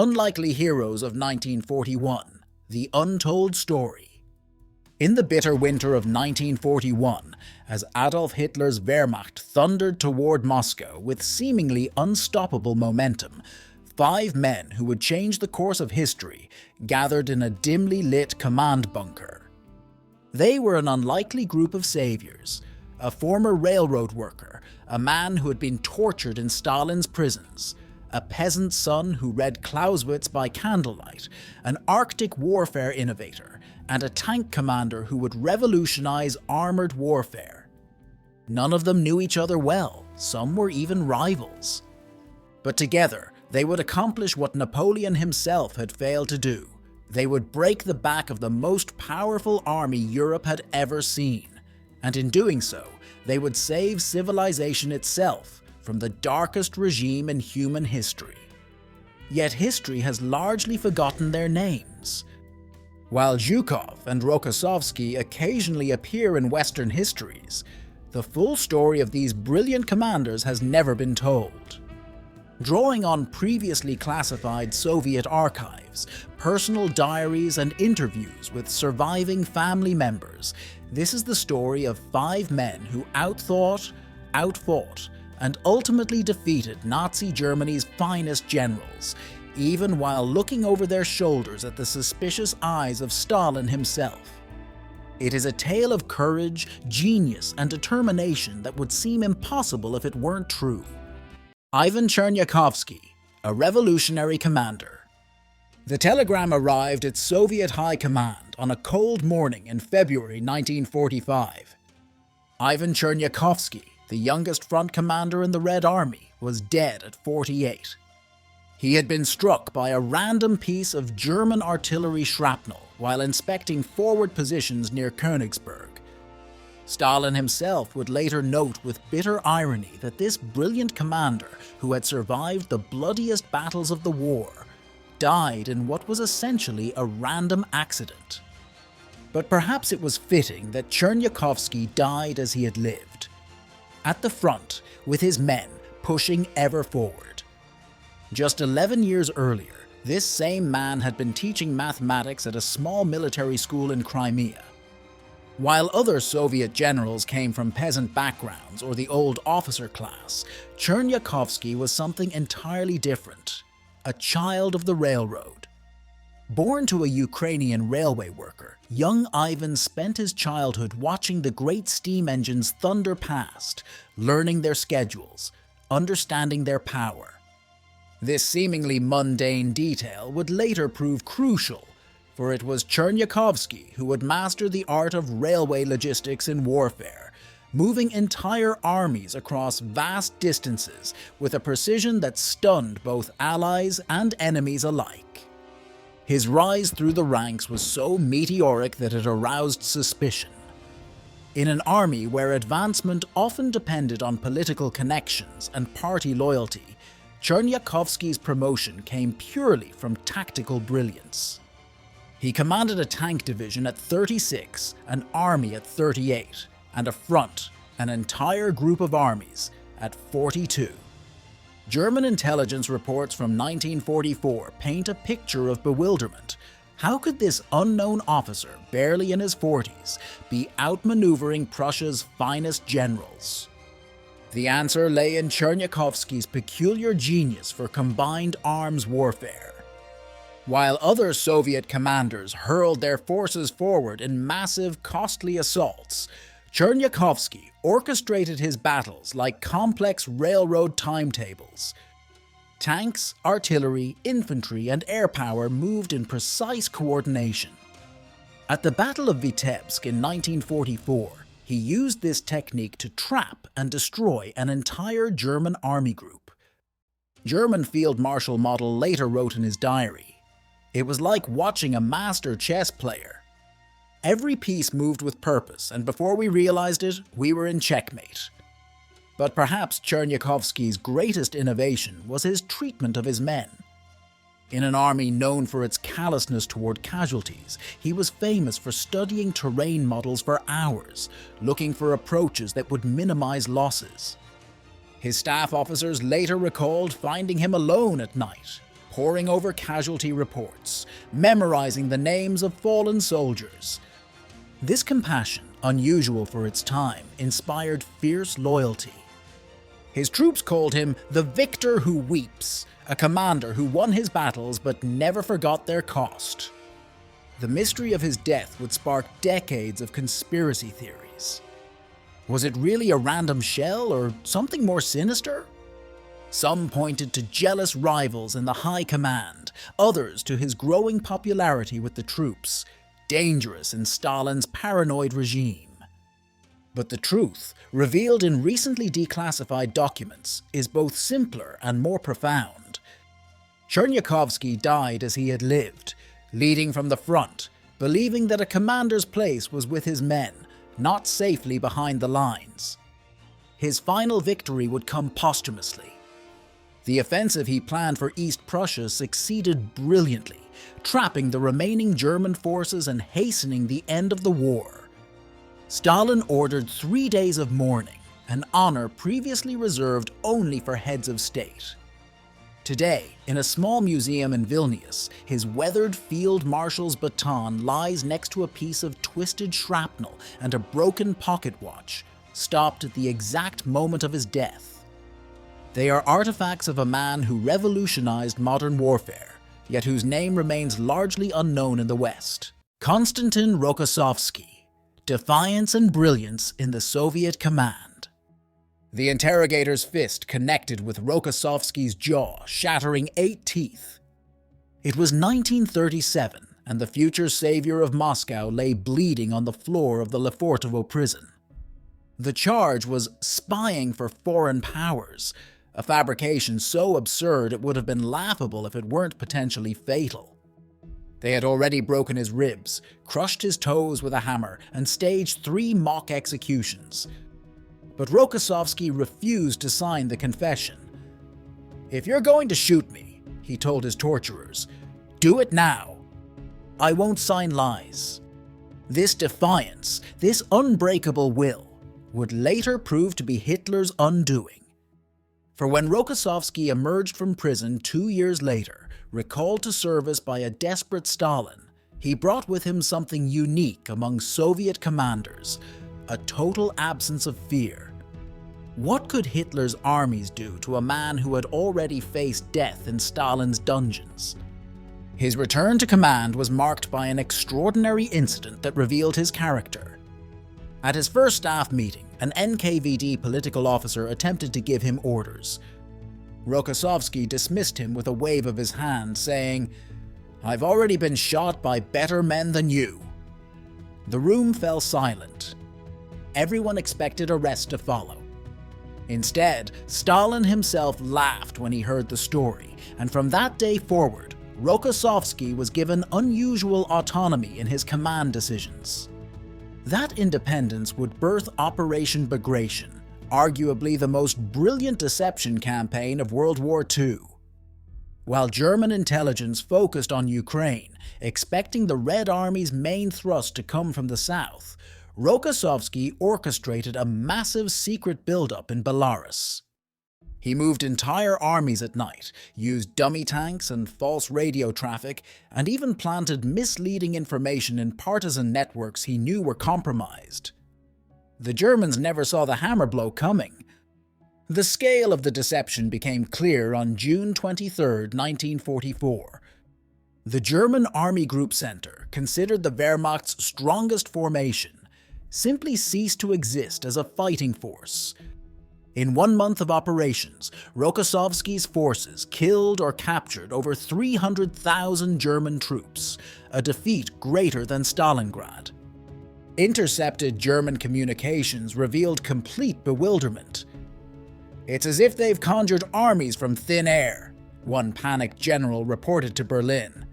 Unlikely Heroes of 1941, The Untold Story. In the bitter winter of 1941, as Adolf Hitler's Wehrmacht thundered toward Moscow with seemingly unstoppable momentum, 5 men who would change the course of history gathered in a dimly lit command bunker. They were an unlikely group of saviors: a former railroad worker, a man who had been tortured in Stalin's prisons, a peasant's son who read Clausewitz by candlelight, an Arctic warfare innovator, and a tank commander who would revolutionize armored warfare. None of them knew each other well, some were even rivals. But together, they would accomplish what Napoleon himself had failed to do. They would break the back of the most powerful army Europe had ever seen, and in doing so, they would save civilization itself from the darkest regime in human history. Yet history has largely forgotten their names. While Zhukov and Rokossovsky occasionally appear in Western histories, the full story of these brilliant commanders has never been told. Drawing on previously classified Soviet archives, personal diaries, and interviews with surviving family members, this is the story of 5 men who outthought, outfought, and ultimately defeated Nazi Germany's finest generals, even while looking over their shoulders at the suspicious eyes of Stalin himself. It is a tale of courage, genius, and determination that would seem impossible if it weren't true. Ivan Chernyakhovsky, a revolutionary commander. The telegram arrived at Soviet High Command on a cold morning in February 1945. Ivan Chernyakhovsky, the youngest front commander in the Red Army, was dead at 48. He had been struck by a random piece of German artillery shrapnel while inspecting forward positions near Königsberg. Stalin himself would later note with bitter irony that this brilliant commander, who had survived the bloodiest battles of the war, died in what was essentially a random accident. But perhaps it was fitting that Chernyakhovsky died as he had lived, at the front, with his men pushing ever forward. Just 11 years earlier, this same man had been teaching mathematics at a small military school in Crimea. While other Soviet generals came from peasant backgrounds or the old officer class, Chernyakhovsky was something entirely different: a child of the railroad. Born to a Ukrainian railway worker, young Ivan spent his childhood watching the great steam engines thunder past, learning their schedules, understanding their power. This seemingly mundane detail would later prove crucial, for it was Chernyakhovsky who would master the art of railway logistics in warfare, moving entire armies across vast distances with a precision that stunned both allies and enemies alike. His rise through the ranks was so meteoric that it aroused suspicion. In an army where advancement often depended on political connections and party loyalty, Chernyakhovsky's promotion came purely from tactical brilliance. He commanded a tank division at 36, an army at 38, and a front, an entire group of armies, at 42. German intelligence reports from 1944 paint a picture of bewilderment. How could this unknown officer, barely in his 40s, be outmaneuvering Prussia's finest generals? The answer lay in Chernyakhovsky's peculiar genius for combined arms warfare. While other Soviet commanders hurled their forces forward in massive, costly assaults, Chernyakhovsky orchestrated his battles like complex railroad timetables. Tanks, artillery, infantry, and air power moved in precise coordination. At the Battle of Vitebsk in 1944, he used this technique to trap and destroy an entire German army group. German Field Marshal Model later wrote in his diary, "It was like watching a master chess player. Every piece moved with purpose, and before we realized it, we were in checkmate." But perhaps Chernyakhovsky's greatest innovation was his treatment of his men. In an army known for its callousness toward casualties, he was famous for studying terrain models for hours, looking for approaches that would minimize losses. His staff officers later recalled finding him alone at night, poring over casualty reports, memorizing the names of fallen soldiers. This compassion, unusual for its time, inspired fierce loyalty. His troops called him the victor who weeps, a commander who won his battles but never forgot their cost. The mystery of his death would spark decades of conspiracy theories. Was it really a random shell or something more sinister? Some pointed to jealous rivals in the high command, others to his growing popularity with the troops, dangerous in Stalin's paranoid regime. But the truth, revealed in recently declassified documents, is both simpler and more profound. Chernyakhovsky died as he had lived, leading from the front, believing that a commander's place was with his men, not safely behind the lines. His final victory would come posthumously. The offensive he planned for East Prussia succeeded brilliantly, trapping the remaining German forces and hastening the end of the war. Stalin ordered 3 days of mourning, an honor previously reserved only for heads of state. Today, in a small museum in Vilnius, his weathered field marshal's baton lies next to a piece of twisted shrapnel and a broken pocket watch, stopped at the exact moment of his death. They are artifacts of a man who revolutionized modern warfare, yet whose name remains largely unknown in the West. Konstantin Rokossovsky, defiance and brilliance in the Soviet command. The interrogator's fist connected with Rokossovsky's jaw, shattering 8 teeth. It was 1937, and the future savior of Moscow lay bleeding on the floor of the Lefortovo prison. The charge was spying for foreign powers, a fabrication so absurd it would have been laughable if it weren't potentially fatal. They had already broken his ribs, crushed his toes with a hammer, and staged 3 mock executions. But Rokossovsky refused to sign the confession. "If you're going to shoot me," he told his torturers, "do it now. I won't sign lies." This defiance, this unbreakable will, would later prove to be Hitler's undoing. For when Rokossovsky emerged from prison 2 years later, recalled to service by a desperate Stalin, he brought with him something unique among Soviet commanders: a total absence of fear. What could Hitler's armies do to a man who had already faced death in Stalin's dungeons? His return to command was marked by an extraordinary incident that revealed his character. At his first staff meeting, an NKVD political officer attempted to give him orders. Rokossovsky dismissed him with a wave of his hand, saying, "I've already been shot by better men than you." The room fell silent. Everyone expected arrest to follow. Instead, Stalin himself laughed when he heard the story, and from that day forward, Rokossovsky was given unusual autonomy in his command decisions. That independence would birth Operation Bagration, arguably the most brilliant deception campaign of World War II. While German intelligence focused on Ukraine, expecting the Red Army's main thrust to come from the south, Rokossovsky orchestrated a massive secret buildup in Belarus. He moved entire armies at night, used dummy tanks and false radio traffic, and even planted misleading information in partisan networks he knew were compromised. The Germans never saw the hammer blow coming. The scale of the deception became clear on June 23, 1944. The German Army Group Center, considered the Wehrmacht's strongest formation, simply ceased to exist as a fighting force. In 1 month of operations, Rokossovsky's forces killed or captured over 300,000 German troops, a defeat greater than Stalingrad. Intercepted German communications revealed complete bewilderment. "It's as if they've conjured armies from thin air," one panicked general reported to Berlin.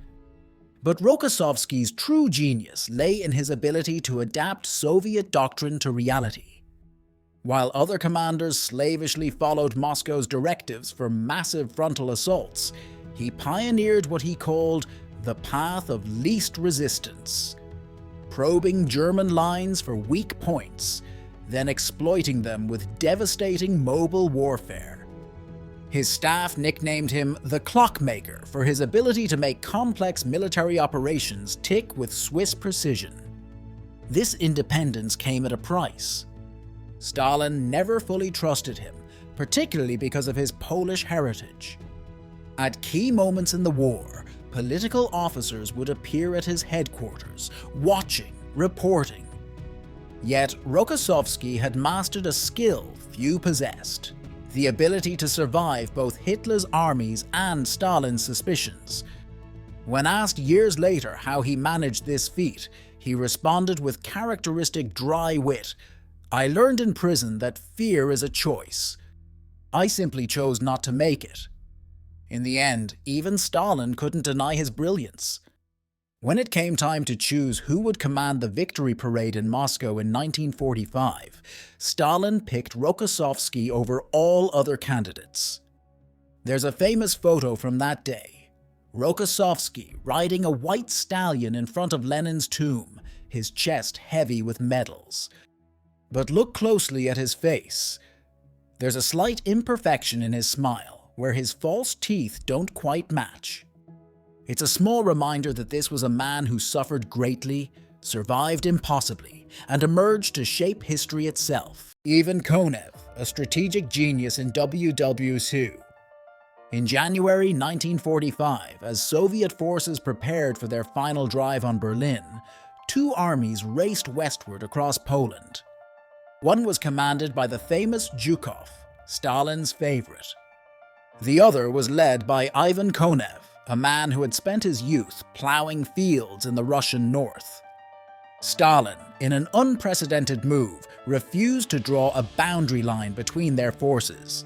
But Rokossovsky's true genius lay in his ability to adapt Soviet doctrine to reality. While other commanders slavishly followed Moscow's directives for massive frontal assaults, he pioneered what he called the path of least resistance, probing German lines for weak points, then exploiting them with devastating mobile warfare. His staff nicknamed him the Clockmaker for his ability to make complex military operations tick with Swiss precision. This independence came at a price. Stalin never fully trusted him, particularly because of his Polish heritage. At key moments in the war, political officers would appear at his headquarters, watching, reporting. Yet Rokossovsky had mastered a skill few possessed: the ability to survive both Hitler's armies and Stalin's suspicions. When asked years later how he managed this feat, he responded with characteristic dry wit, "I learned in prison that fear is a choice. I simply chose not to make it." In the end, even Stalin couldn't deny his brilliance. When it came time to choose who would command the victory parade in Moscow in 1945, Stalin picked Rokossovsky over all other candidates. There's a famous photo from that day: Rokossovsky riding a white stallion in front of Lenin's tomb, his chest heavy with medals. But look closely at his face. There's a slight imperfection in his smile, where his false teeth don't quite match. It's a small reminder that this was a man who suffered greatly, survived impossibly, and emerged to shape history itself. Ivan Konev, a strategic genius in WW2. In January 1945, as Soviet forces prepared for their final drive on Berlin, two armies raced westward across Poland. One was commanded by the famous Zhukov, Stalin's favorite. The other was led by Ivan Konev, a man who had spent his youth plowing fields in the Russian north. Stalin, in an unprecedented move, refused to draw a boundary line between their forces.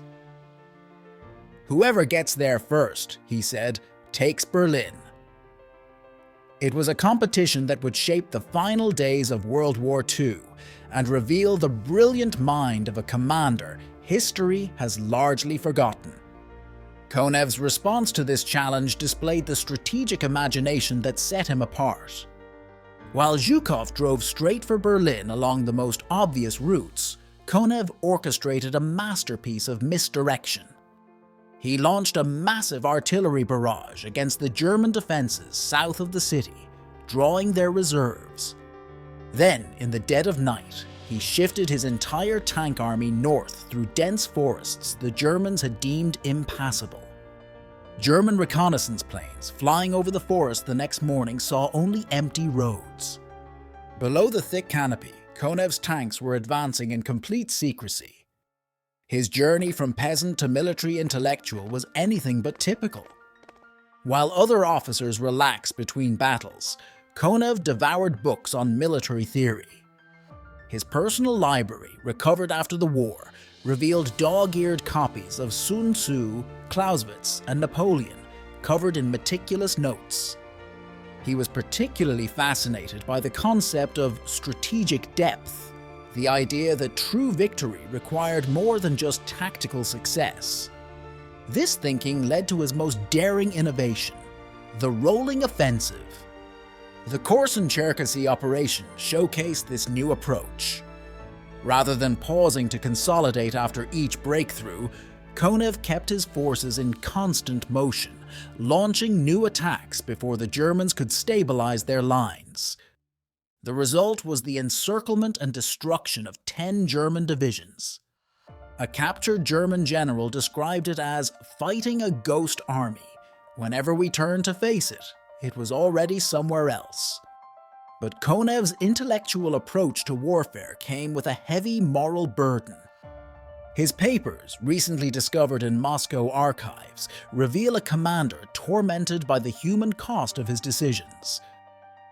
"Whoever gets there first," he said, "takes Berlin." It was a competition that would shape the final days of World War II and reveal the brilliant mind of a commander history has largely forgotten. Konev's response to this challenge displayed the strategic imagination that set him apart. While Zhukov drove straight for Berlin along the most obvious routes, Konev orchestrated a masterpiece of misdirection. He launched a massive artillery barrage against the German defenses south of the city, drawing their reserves. Then, in the dead of night, he shifted his entire tank army north through dense forests the Germans had deemed impassable. German reconnaissance planes flying over the forest the next morning saw only empty roads. Below the thick canopy, Konev's tanks were advancing in complete secrecy. His journey from peasant to military intellectual was anything but typical. While other officers relaxed between battles, Konev devoured books on military theory. His personal library, recovered after the war, revealed dog-eared copies of Sun Tzu, Clausewitz, and Napoleon, covered in meticulous notes. He was particularly fascinated by the concept of strategic depth, the idea that true victory required more than just tactical success. This thinking led to his most daring innovation, the rolling offensive. The Korsun-Cherkasy operation showcased this new approach. Rather than pausing to consolidate after each breakthrough, Konev kept his forces in constant motion, launching new attacks before the Germans could stabilize their lines. The result was the encirclement and destruction of 10 German divisions. A captured German general described it as fighting a ghost army. Whenever we turned to face it, it was already somewhere else. But Konev's intellectual approach to warfare came with a heavy moral burden. His papers, recently discovered in Moscow archives, reveal a commander tormented by the human cost of his decisions.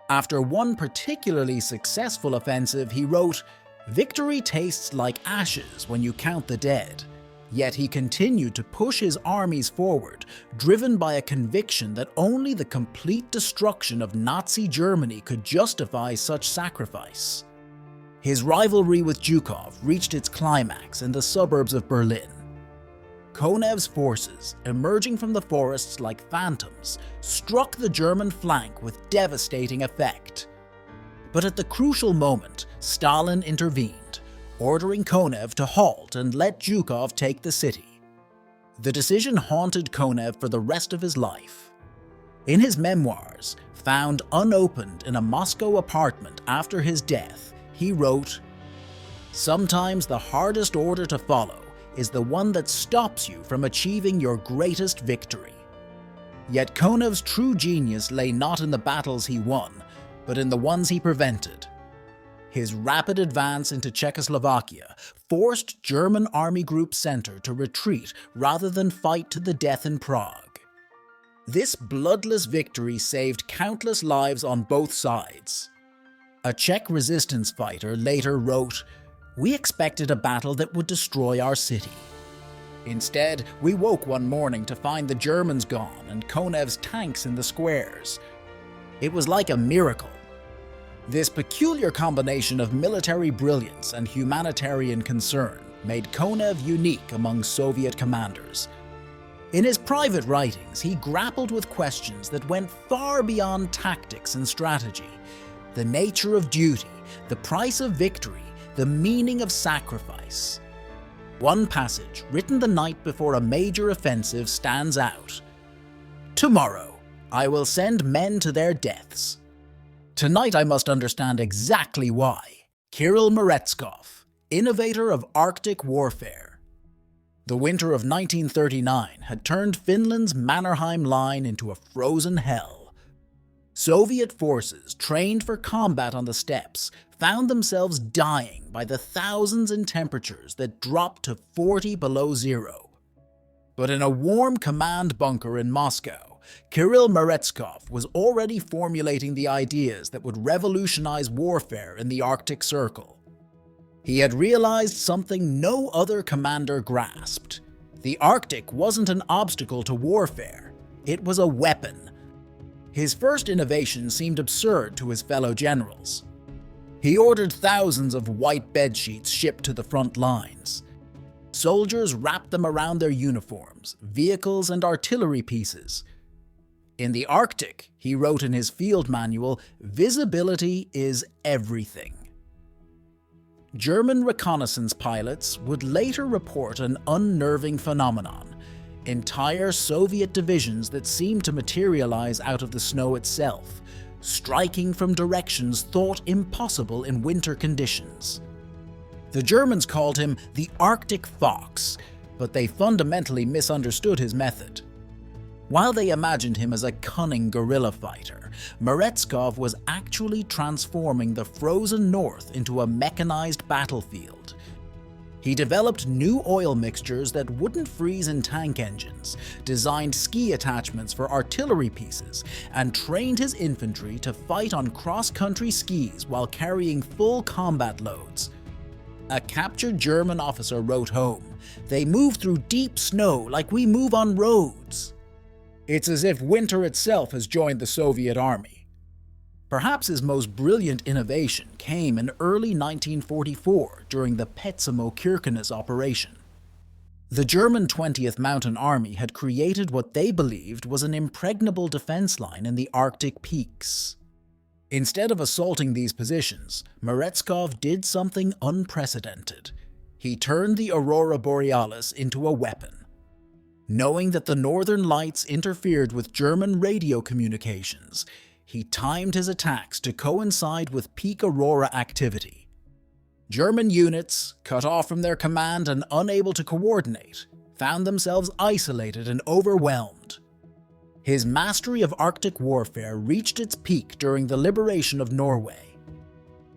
After one particularly successful offensive, he wrote, "Victory tastes like ashes when you count the dead." Yet he continued to push his armies forward, driven by a conviction that only the complete destruction of Nazi Germany could justify such sacrifice. His rivalry with Zhukov reached its climax in the suburbs of Berlin. Konev's forces, emerging from the forests like phantoms, struck the German flank with devastating effect. But at the crucial moment, Stalin intervened, ordering Konev to halt and let Zhukov take the city. The decision haunted Konev for the rest of his life. In his memoirs, found unopened in a Moscow apartment after his death, he wrote, "Sometimes the hardest order to follow is the one that stops you from achieving your greatest victory." Yet Konev's true genius lay not in the battles he won, but in the ones he prevented. His rapid advance into Czechoslovakia forced German Army Group Center to retreat rather than fight to the death in Prague. This bloodless victory saved countless lives on both sides. A Czech resistance fighter later wrote, "We expected a battle that would destroy our city. Instead, we woke one morning to find the Germans gone and Konev's tanks in the squares. It was like a miracle." This peculiar combination of military brilliance and humanitarian concern made Konev unique among Soviet commanders. In his private writings, he grappled with questions that went far beyond tactics and strategy: the nature of duty, the price of victory, the meaning of sacrifice. One passage, written the night before a major offensive, stands out. "Tomorrow, I will send men to their deaths. Tonight I must understand exactly why." Kirill Meretskov, innovator of Arctic warfare. The winter of 1939 had turned Finland's Mannerheim Line into a frozen hell. Soviet forces trained for combat on the steppes found themselves dying by the thousands in temperatures that dropped to 40 below zero. But in a warm command bunker in Moscow, Kirill Meretskov was already formulating the ideas that would revolutionize warfare in the Arctic Circle. He had realized something no other commander grasped. The Arctic wasn't an obstacle to warfare, it was a weapon. His first innovation seemed absurd to his fellow generals. He ordered thousands of white bedsheets shipped to the front lines. Soldiers wrapped them around their uniforms, vehicles, and artillery pieces. In the Arctic, he wrote in his field manual, "Visibility is everything." German reconnaissance pilots would later report an unnerving phenomenon: entire Soviet divisions that seemed to materialize out of the snow itself, striking from directions thought impossible in winter conditions. The Germans called him the Arctic Fox, but they fundamentally misunderstood his method. While they imagined him as a cunning guerrilla fighter, Meretskov was actually transforming the frozen north into a mechanized battlefield. He developed new oil mixtures that wouldn't freeze in tank engines, designed ski attachments for artillery pieces, and trained his infantry to fight on cross-country skis while carrying full combat loads. A captured German officer wrote home, "They move through deep snow like we move on roads." It's as if winter itself has joined the Soviet army. Perhaps his most brilliant innovation came in early 1944 during the Petsamo-Kirkenes operation. The German 20th Mountain Army had created what they believed was an impregnable defense line in the Arctic peaks. Instead of assaulting these positions, Meretskov did something unprecedented. He turned the Aurora Borealis into a weapon. Knowing that the northern lights interfered with German radio communications, he timed his attacks to coincide with peak aurora activity. German units, cut off from their command and unable to coordinate, found themselves isolated and overwhelmed. His mastery of Arctic warfare reached its peak during the liberation of Norway.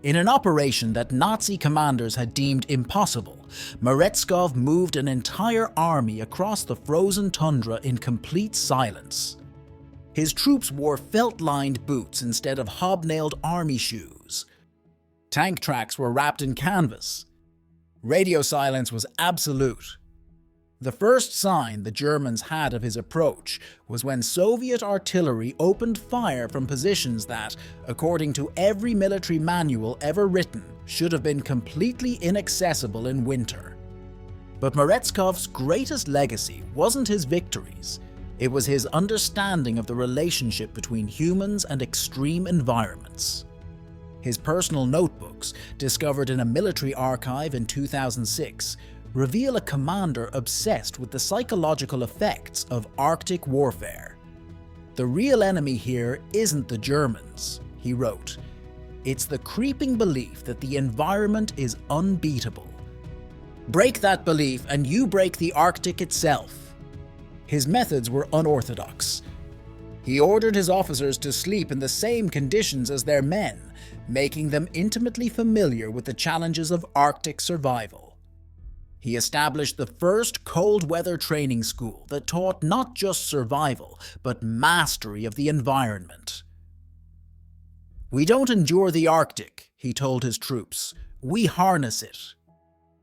In an operation that Nazi commanders had deemed impossible, Meretskov moved an entire army across the frozen tundra in complete silence. His troops wore felt-lined boots instead of hobnailed army shoes. Tank tracks were wrapped in canvas. Radio silence was absolute. The first sign the Germans had of his approach was when Soviet artillery opened fire from positions that, according to every military manual ever written, should have been completely inaccessible in winter. But Meretskov's greatest legacy wasn't his victories. It was his understanding of the relationship between humans and extreme environments. His personal notebooks, discovered in a military archive in 2006, reveal a commander obsessed with the psychological effects of Arctic warfare. "The real enemy here isn't the Germans," he wrote. "It's the creeping belief that the environment is unbeatable. Break that belief and you break the Arctic itself." His methods were unorthodox. He ordered his officers to sleep in the same conditions as their men, making them intimately familiar with the challenges of Arctic survival. He established the first cold weather training school that taught not just survival, but mastery of the environment. "We don't endure the Arctic," he told his troops. "We harness it."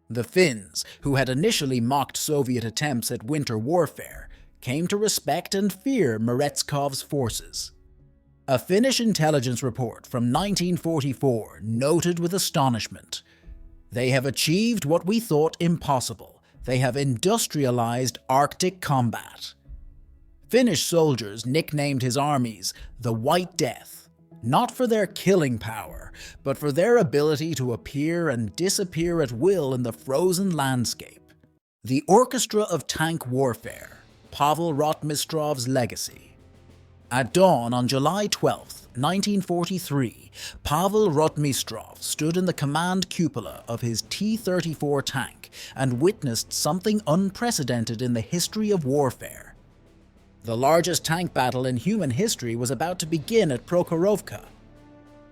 The Finns, who had initially mocked Soviet attempts at winter warfare, came to respect and fear Merezkov's forces. A Finnish intelligence report from 1944 noted with astonishment, "They have achieved what we thought impossible. They have industrialized Arctic combat." Finnish soldiers nicknamed his armies the White Death, not for their killing power, but for their ability to appear and disappear at will in the frozen landscape. The Orchestra of Tank Warfare, Pavel Rotmistrov's legacy. At dawn on July 12, 1943, Pavel Rotmistrov stood in the command cupola of his T-34 tank and witnessed something unprecedented in the history of warfare. The largest tank battle in human history was about to begin at Prokhorovka.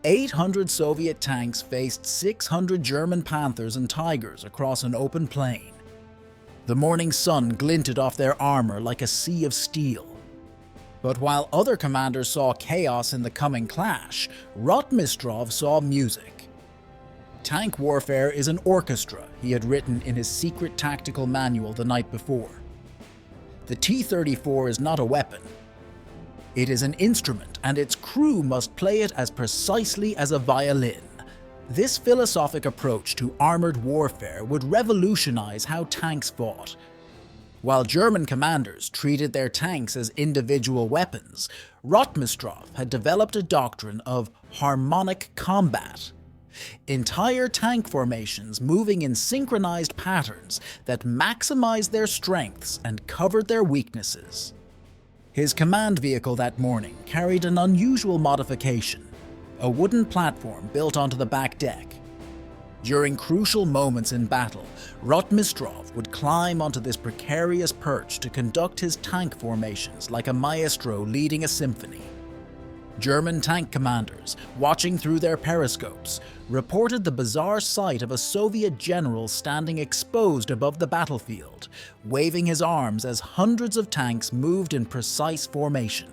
800 Soviet tanks faced 600 German Panthers and Tigers across an open plain. The morning sun glinted off their armor like a sea of steel. But while other commanders saw chaos in the coming clash, Rotmistrov saw music. "Tank warfare is an orchestra," he had written in his secret tactical manual the night before. "The T-34 is not a weapon. It is an instrument, and its crew must play it as precisely as a violin." This philosophic approach to armored warfare would revolutionize how tanks fought. While German commanders treated their tanks as individual weapons, Rotmistrov had developed a doctrine of harmonic combat. Entire tank formations moving in synchronized patterns that maximized their strengths and covered their weaknesses. His command vehicle that morning carried an unusual modification, a wooden platform built onto the back deck. During crucial moments in battle, Rotmistrov would climb onto this precarious perch to conduct his tank formations like a maestro leading a symphony. German tank commanders, watching through their periscopes, reported the bizarre sight of a Soviet general standing exposed above the battlefield, waving his arms as hundreds of tanks moved in precise formation.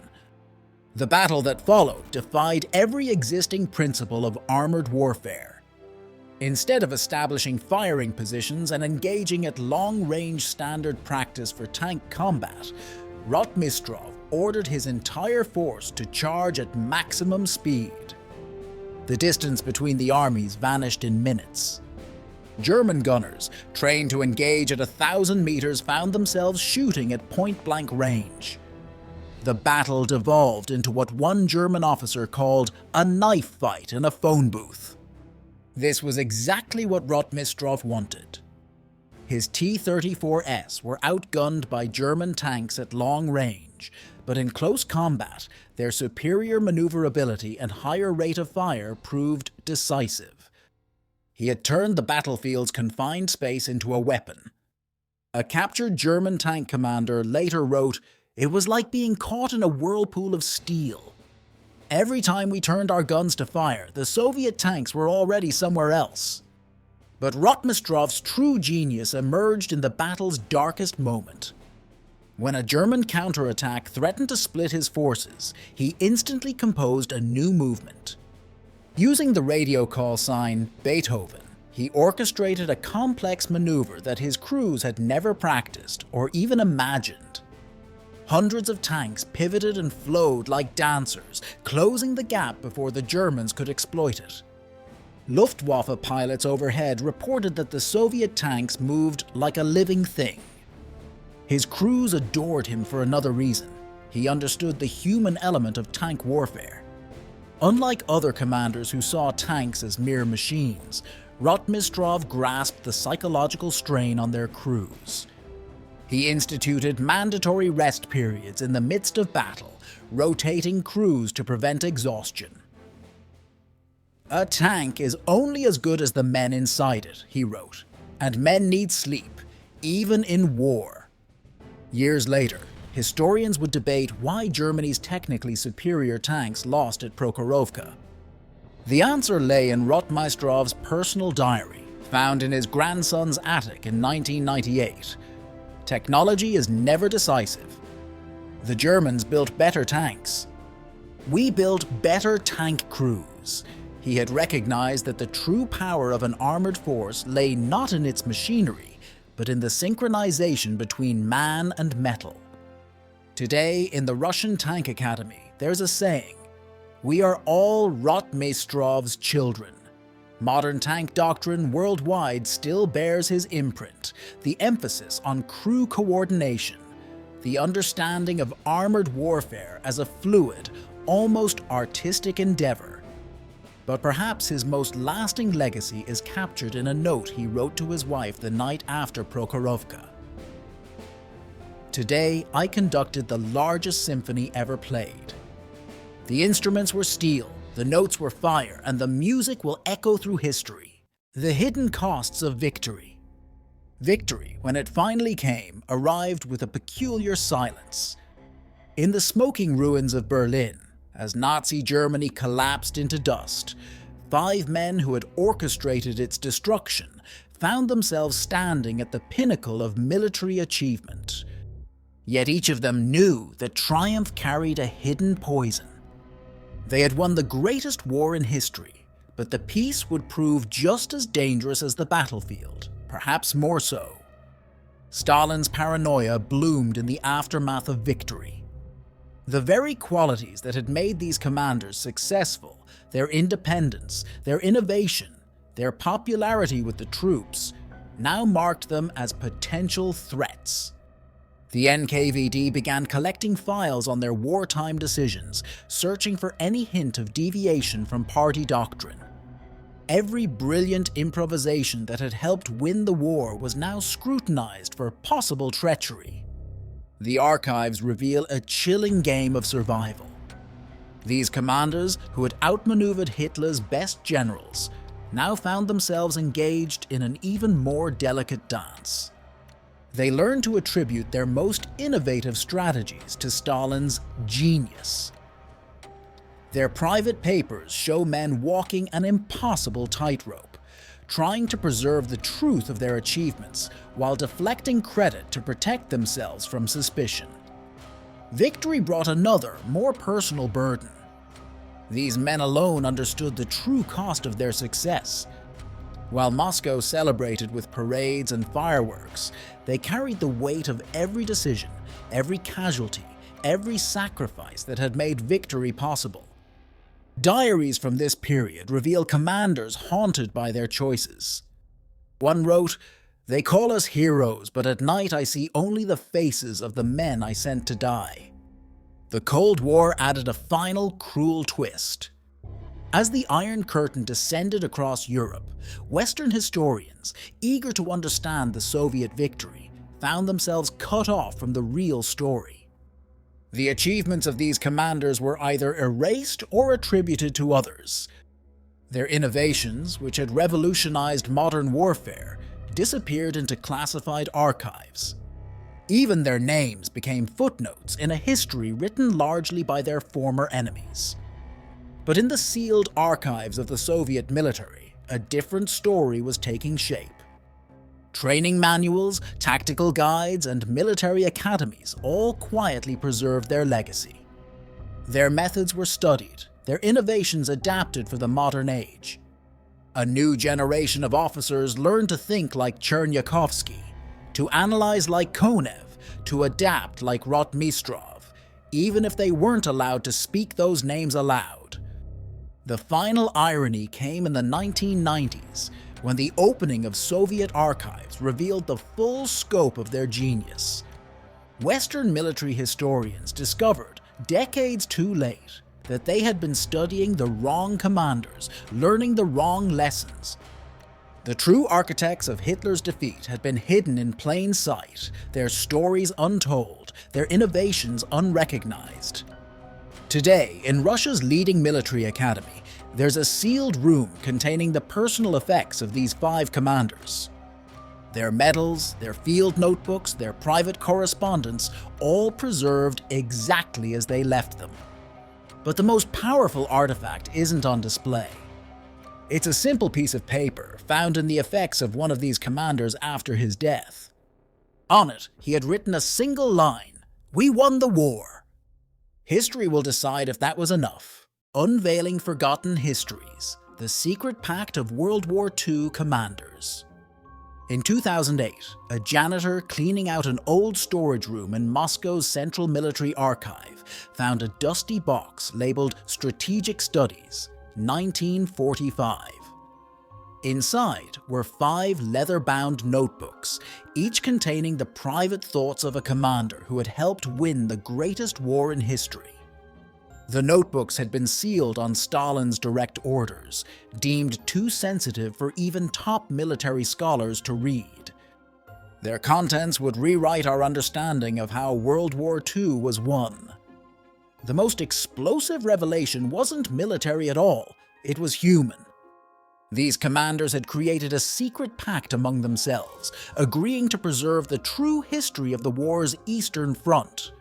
The battle that followed defied every existing principle of armored warfare. Instead of establishing firing positions and engaging at long-range standard practice for tank combat, Rotmistrov ordered his entire force to charge at maximum speed. The distance between the armies vanished in minutes. German gunners, trained to engage at 1,000 meters, found themselves shooting at point-blank range. The battle devolved into what one German officer called a knife fight in a phone booth. This was exactly what Rotmistrov wanted. His T-34s were outgunned by German tanks at long range, but in close combat, their superior maneuverability and higher rate of fire proved decisive. He had turned the battlefield's confined space into a weapon. A captured German tank commander later wrote, "It was like being caught in a whirlpool of steel. Every time we turned our guns to fire, the Soviet tanks were already somewhere else." But Rotmistrov's true genius emerged in the battle's darkest moment. When a German counterattack threatened to split his forces, he instantly composed a new movement. Using the radio call sign Beethoven, he orchestrated a complex maneuver that his crews had never practiced or even imagined. Hundreds of tanks pivoted and flowed like dancers, closing the gap before the Germans could exploit it. Luftwaffe pilots overhead reported that the Soviet tanks moved like a living thing. His crews adored him for another reason. He understood the human element of tank warfare. Unlike other commanders who saw tanks as mere machines, Rotmistrov grasped the psychological strain on their crews. He instituted mandatory rest periods in the midst of battle, rotating crews to prevent exhaustion. "A tank is only as good as the men inside it," he wrote, "and men need sleep, even in war." Years later, historians would debate why Germany's technically superior tanks lost at Prokhorovka. The answer lay in Rotmistrov's personal diary, found in his grandson's attic in 1998. Technology is never decisive. The Germans built better tanks. "We built better tank crews." He had recognized that the true power of an armored force lay not in its machinery, but in the synchronization between man and metal. Today, in the Russian Tank Academy, there's a saying, "We are all Rotmistrov's children." Modern tank doctrine worldwide still bears his imprint, the emphasis on crew coordination, the understanding of armored warfare as a fluid, almost artistic endeavor. But perhaps his most lasting legacy is captured in a note he wrote to his wife the night after Prokhorovka. "Today, I conducted the largest symphony ever played. The instruments were steel, the notes were fire, and the music will echo through history. The hidden costs of victory." Victory, when it finally came, arrived with a peculiar silence. In the smoking ruins of Berlin, as Nazi Germany collapsed into dust, 5 men who had orchestrated its destruction found themselves standing at the pinnacle of military achievement. Yet each of them knew that triumph carried a hidden poison. They had won the greatest war in history, but the peace would prove just as dangerous as the battlefield, perhaps more so. Stalin's paranoia bloomed in the aftermath of victory. The very qualities that had made these commanders successful, their independence, their innovation, their popularity with the troops, now marked them as potential threats. The NKVD began collecting files on their wartime decisions, searching for any hint of deviation from party doctrine. Every brilliant improvisation that had helped win the war was now scrutinized for possible treachery. The archives reveal a chilling game of survival. These commanders, who had outmaneuvered Hitler's best generals, now found themselves engaged in an even more delicate dance. They learned to attribute their most innovative strategies to Stalin's genius. Their private papers show men walking an impossible tightrope, trying to preserve the truth of their achievements while deflecting credit to protect themselves from suspicion. Victory brought another, more personal burden. These men alone understood the true cost of their success. While Moscow celebrated with parades and fireworks, they carried the weight of every decision, every casualty, every sacrifice that had made victory possible. Diaries from this period reveal commanders haunted by their choices. One wrote, "They call us heroes, but at night I see only the faces of the men I sent to die." The Cold War added a final cruel twist. As the Iron Curtain descended across Europe, Western historians, eager to understand the Soviet victory, found themselves cut off from the real story. The achievements of these commanders were either erased or attributed to others. Their innovations, which had revolutionized modern warfare, disappeared into classified archives. Even their names became footnotes in a history written largely by their former enemies. But in the sealed archives of the Soviet military, a different story was taking shape. Training manuals, tactical guides, and military academies all quietly preserved their legacy. Their methods were studied, their innovations adapted for the modern age. A new generation of officers learned to think like Chernyakhovsky, to analyze like Konev, to adapt like Rotmistrov, even if they weren't allowed to speak those names aloud. The final irony came in the 1990s, when the opening of Soviet archives revealed the full scope of their genius. Western military historians discovered, decades too late, that they had been studying the wrong commanders, learning the wrong lessons. The true architects of Hitler's defeat had been hidden in plain sight, their stories untold, their innovations unrecognized. Today, in Russia's leading military academy, there's a sealed room containing the personal effects of these 5 commanders. Their medals, their field notebooks, their private correspondence, all preserved exactly as they left them. But the most powerful artifact isn't on display. It's a simple piece of paper found in the effects of one of these commanders after his death. On it, he had written a single line: "We won the war." History will decide if that was enough. Unveiling Forgotten Histories, the secret pact of World War II commanders. In 2008, a janitor cleaning out an old storage room in Moscow's Central Military Archive found a dusty box labeled Strategic Studies, 1945. Inside were 5 leather-bound notebooks, each containing the private thoughts of a commander who had helped win the greatest war in history. The notebooks had been sealed on Stalin's direct orders, deemed too sensitive for even top military scholars to read. Their contents would rewrite our understanding of how World War II was won. The most explosive revelation wasn't military at all, it was human. These commanders had created a secret pact among themselves, agreeing to preserve the true history of the war's Eastern Front.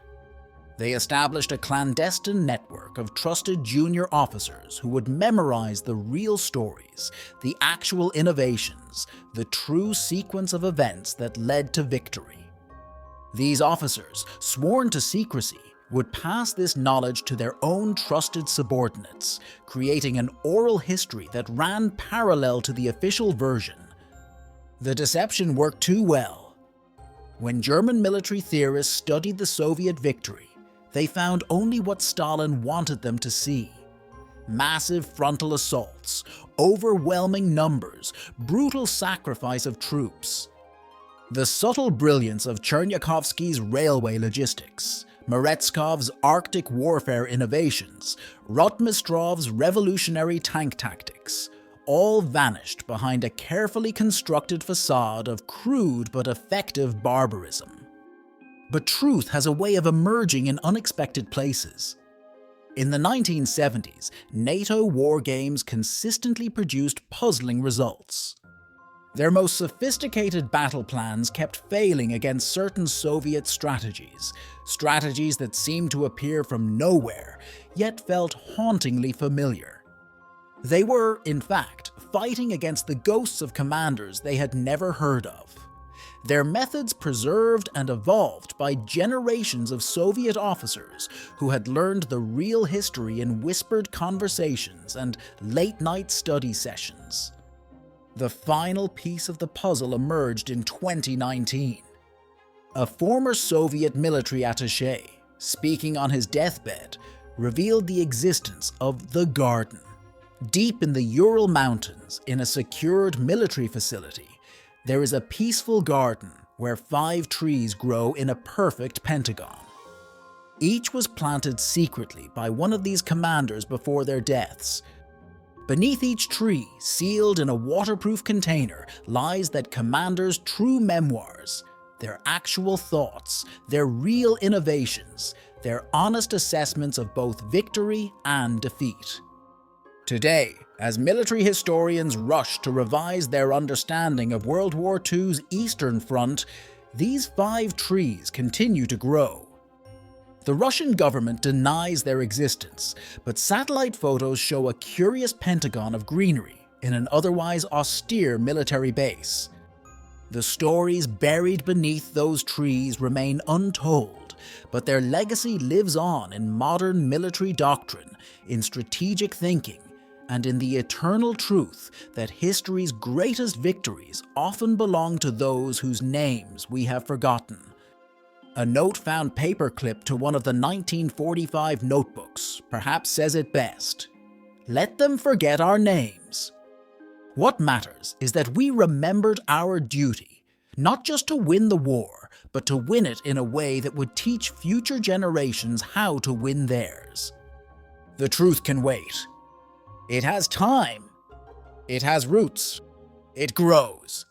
They established a clandestine network of trusted junior officers who would memorize the real stories, the actual innovations, the true sequence of events that led to victory. These officers, sworn to secrecy, would pass this knowledge to their own trusted subordinates, creating an oral history that ran parallel to the official version. The deception worked too well. When German military theorists studied the Soviet victory, they found only what Stalin wanted them to see: massive frontal assaults, overwhelming numbers, brutal sacrifice of troops. The subtle brilliance of Chernyakovsky's railway logistics, Merezkov's Arctic warfare innovations, Rotmistrov's revolutionary tank tactics, all vanished behind a carefully constructed facade of crude but effective barbarism. But truth has a way of emerging in unexpected places. In the 1970s, NATO war games consistently produced puzzling results. Their most sophisticated battle plans kept failing against certain Soviet strategies that seemed to appear from nowhere, yet felt hauntingly familiar. They were, in fact, fighting against the ghosts of commanders they had never heard of. Their methods preserved and evolved by generations of Soviet officers who had learned the real history in whispered conversations and late-night study sessions. The final piece of the puzzle emerged in 2019. A former Soviet military attaché, speaking on his deathbed, revealed the existence of the Garden. Deep in the Ural Mountains, in a secured military facility, there is a peaceful garden where 5 trees grow in a perfect pentagon. Each was planted secretly by one of these commanders before their deaths. Beneath each tree, sealed in a waterproof container, lies that commander's true memoirs, their actual thoughts, their real innovations, their honest assessments of both victory and defeat. Today, as military historians rush to revise their understanding of World War II's Eastern Front, these 5 trees continue to grow. The Russian government denies their existence, but satellite photos show a curious pentagon of greenery in an otherwise austere military base. The stories buried beneath those trees remain untold, but their legacy lives on in modern military doctrine, in strategic thinking, and in the eternal truth that history's greatest victories often belong to those whose names we have forgotten. A note found paperclipped to one of the 1945 notebooks perhaps says it best: "Let them forget our names." What matters is that we remembered our duty, not just to win the war, but to win it in a way that would teach future generations how to win theirs. The truth can wait. It has time. It has roots. It grows.